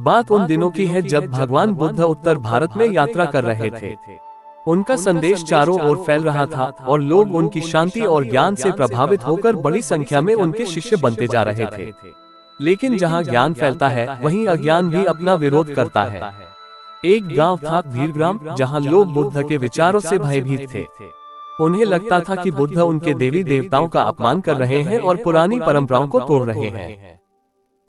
बात उन दिनों की है जब भगवान बुद्ध उत्तर भारत में यात्रा कर रहे थे। उनका संदेश चारों ओर फैल रहा था और लोग उनकी शांति और ज्ञान से प्रभावित होकर बड़ी संख्या में उनके शिष्य बनते जा रहे थे। लेकिन जहां ज्ञान फैलता है वहीं अज्ञान भी अपना विरोध करता है। एक गांव था भीरग्राम, जहां लोग बुद्ध के विचारों से भयभीत थे। उन्हें लगता था कि बुद्ध उनके देवी देवताओं का अपमान कर रहे हैं और पुरानी परंपराओं को तोड़ रहे हैं।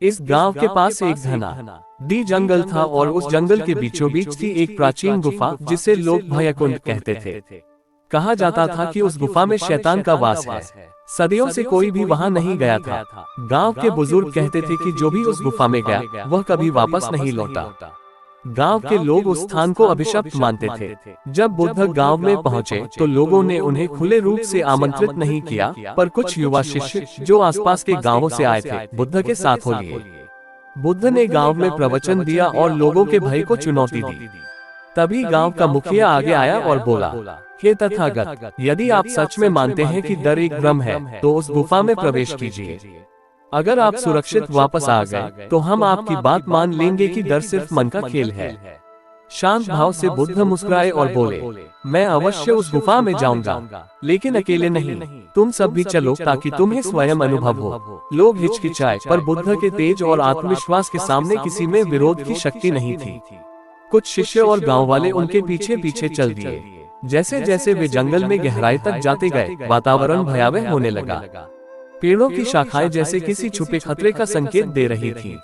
इस गांव के पास एक घना जंगल था और उस जंगल के बीचों बीच थी एक प्राचीन गुफा जिसे लोग भयकुंड कहते थे। कहा जाता था कि उस गुफा में शैतान का वास है। सदियों से कोई भी वहां नहीं गया था। गांव के बुजुर्ग कहते थे कि जो भी उस गुफा में गया वह कभी वापस नहीं लौटा। गांव के लोग उस स्थान को अभिशप्त मानते थे। जब बुद्ध गांव में पहुंचे तो लोगों ने उन्हें खुले रूप से आमंत्रित नहीं किया, पर कुछ युवा शिष्य जो आसपास के गांवों से आए थे बुद्ध के साथ हो लिए। बुद्ध ने गांव में प्रवचन दिया और लोगों के भय को चुनौती दी। तभी गांव का मुखिया आगे आया और बोला, हे तथागत, यदि आप सच में मानते हैं कि डर एक भ्रम है तो उस गुफा में प्रवेश कीजिए। अगर आप सुरक्षित वापस आ गए तो हम आपकी बात मान लेंगे कि डर सिर्फ मन का खेल है। शांत भाव से बुद्ध मुस्कुराए और बोले, मैं अवश्य उस गुफा में जाऊंगा, लेकिन अकेले नहीं, तुम सब भी चलो ताकि तुम्हें स्वयं अनुभव हो। लोग हिचकिचाए, पर बुद्ध के तेज और आत्मविश्वास के सामने किसी में विरोध की शक्ति नहीं थी। कुछ शिष्य और गांव वाले उनके पीछे पीछे चल दिए। जैसे जैसे वे जंगल में गहराई तक जाते गए, वातावरण भयावह होने लगा। पेड़ों की शाखाएं जैसे किसी छुपे खतरे का संकेत दे रही थीं।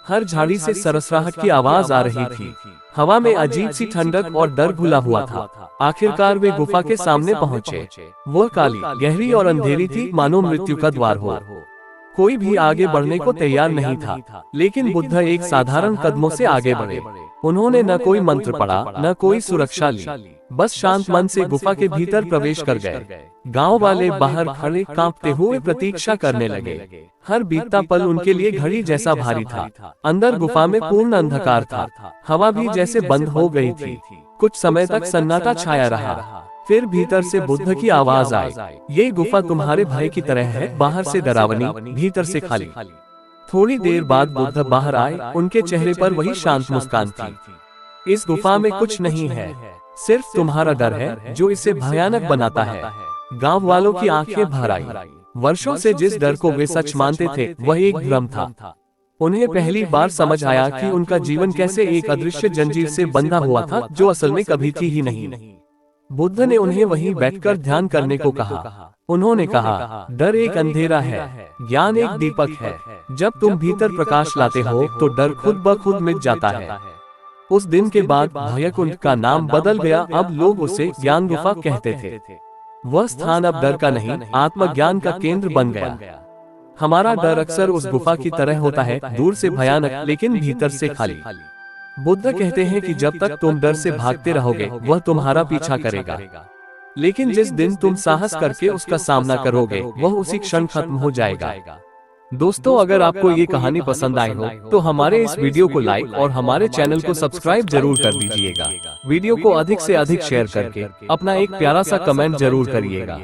हर झाड़ी से सरसराहट की आवाज आ रही थी। हवा में अजीब सी ठंडक और डर घुला हुआ था। आखिरकार वे गुफा के सामने पहुंचे। वह काली, गहरी और अंधेरी थी, मानो मृत्यु का द्वार हो। कोई भी आगे बढ़ने को तैयार नहीं था, लेकिन बुद्ध एक साधारण कदमों से आगे बढ़े। उन्होंने न कोई मंत्र पढ़ा, न कोई सुरक्षा ली, बस शांत मन से गुफा के भीतर प्रवेश कर गए। गांव वाले बाहर खड़े कांपते हुए प्रतीक्षा करने लगे। हर बीतता पल उनके लिए घड़ी जैसा भारी था। अंदर गुफा में पूर्ण अंधकार था। हवा भी जैसे बंद हो गई थी। कुछ समय तक सन्नाटा छाया रहा। फिर भीतर से बुद्ध की आवाज आई, ये गुफा तुम्हारे भय की तरह है, बाहर से डरावनी, भीतर से खाली। थोड़ी देर बाद बुद्ध बाहर आए। उनके चेहरे पर वही शांत मुस्कान थी। इस गुफा में कुछ नहीं है, सिर्फ तुम्हारा डर है जो इसे भयानक बनाता है। गांव वालों की आंखें भर आई। वर्षों से जिस डर को वे सच मानते थे वह एक भ्रम था। उन्हें पहली बार समझ आया कि उनका जीवन कैसे एक अदृश्य जंजीर से बंधा हुआ था जो असल में कभी थी ही नहीं। बुद्ध ने उन्हें वहीं बैठकर ध्यान करने को कहा। उन्होंने कहा, डर एक अंधेरा है, ज्ञान एक दीपक है। जब तुम भीतर प्रकाश लाते हो तो डर खुद ब खुद मिट जाता है। उस दिन के बाद भयकुंड का नाम बदल गया। अब लोग उसे ज्ञान गुफा कहते थे। वह स्थान अब डर का नहीं, आत्मज्ञान का केंद्र बन गया। हमारा डर अक्सर उस गुफा की तरह होता है, दूर से भयानक लेकिन भीतर से खाली। बुद्ध कहते हैं कि जब तक तुम डर से भागते रहोगे वह तुम्हारा पीछा करेगा, लेकिन जिस दिन तुम साहस करके उसका सामना करोगे वह उसी क्षण खत्म हो जाएगा। दोस्तों, अगर आपको ये कहानी पसंद आई हो तो हमारे इस वीडियो को लाइक और हमारे चैनल को सब्सक्राइब जरूर कर दीजिएगा। वीडियो को अधिक से अधिक शेयर करके अपना एक प्यारा सा कमेंट जरूर करिएगा।